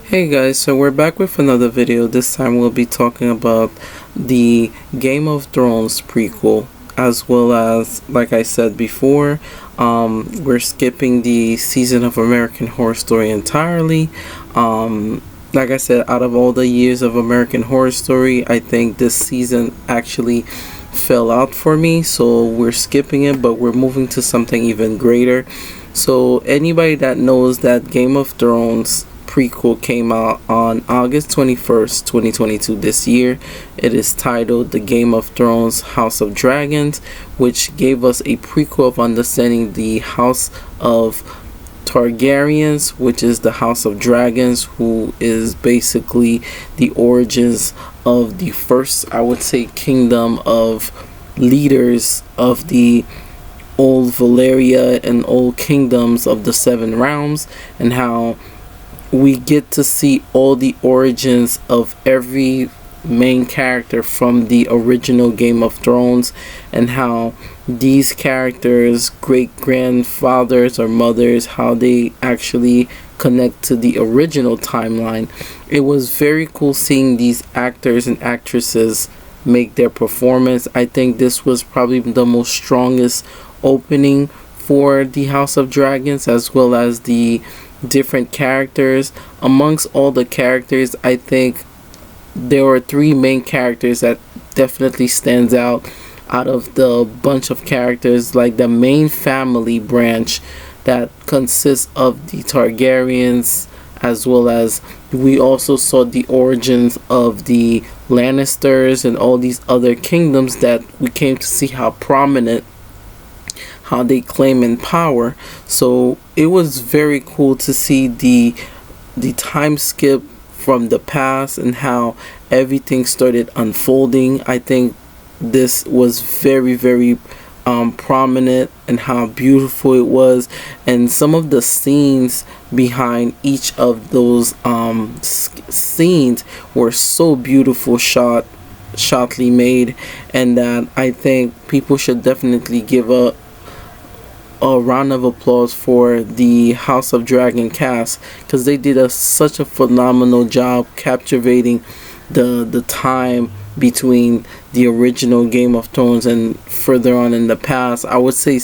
Hey guys, so we're back with another video. This time we'll be talking about the Game of Thrones prequel, as well as, like I said before, we're skipping the season of American Horror Story entirely. Like I said, out of all the years of American Horror Story, I think this season actually fell out for me, so we're skipping it, but we're moving to something even greater. So anybody that knows that Game of Thrones prequel came out on August 21st, 2022 this year. It is titled The Game of Thrones House of Dragons, which gave us a prequel of understanding the House of Targaryens, which is the House of Dragons, who is basically the origins of the first, I would say, kingdom of leaders of the old Valyria and old kingdoms of the Seven Realms, and how we get to see all the origins of every main character from the original Game of Thrones, and how these characters, great grandfathers or mothers, how they actually connect to the original timeline. It was very cool seeing these actors and actresses make their performance. I think this was probably the most strongest opening for the House of Dragons, as well as the different characters. Amongst all the characters, I think there were three main characters that definitely stands out of the bunch of characters. Like the main family branch that consists of the Targaryens, as well as we also saw the origins of the Lannisters and all these other kingdoms that we came to see how prominent, how they claim in power. So it was very cool to see the time skip from the past and how everything started unfolding. I think this was very prominent, and how beautiful it was, and some of the scenes behind each of those scenes were so beautiful, shotly made, and that I think people should definitely give a round of applause for the House of Dragon cast, because they did such a phenomenal job captivating the time between the original Game of Thrones and further on in the past. I would say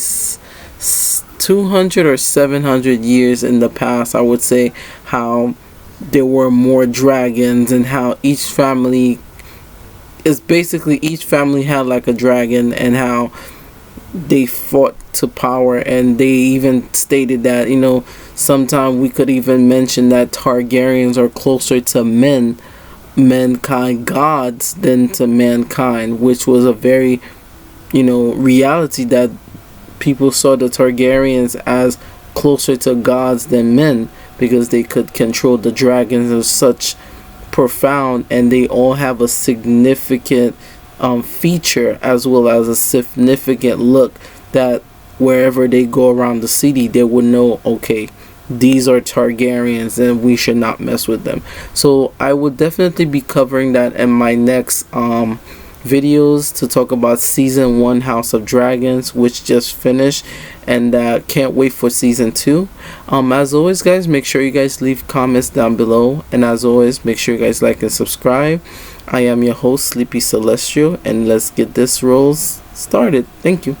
200 or 700 years in the past. I would say how there were more dragons, and how each family had like a dragon, and how they fought to power. And they even stated that, sometime we could even mention that Targaryens are closer to mankind gods than to mankind, which was a very reality, that people saw the Targaryens as closer to gods than men, because they could control the dragons of such profound, and they all have a significant feature, as well as a significant look, that wherever they go around the city, they would know, okay, these are Targaryens and we should not mess with them. So I would definitely be covering that in my next videos, to talk about season 1 House of Dragons, which just finished, and can't wait for season 2. As always, guys, make sure you guys leave comments down below, and as always, make sure you guys like and subscribe. I am your host, Sleepy Celestial, and let's get this rolls started. Thank you.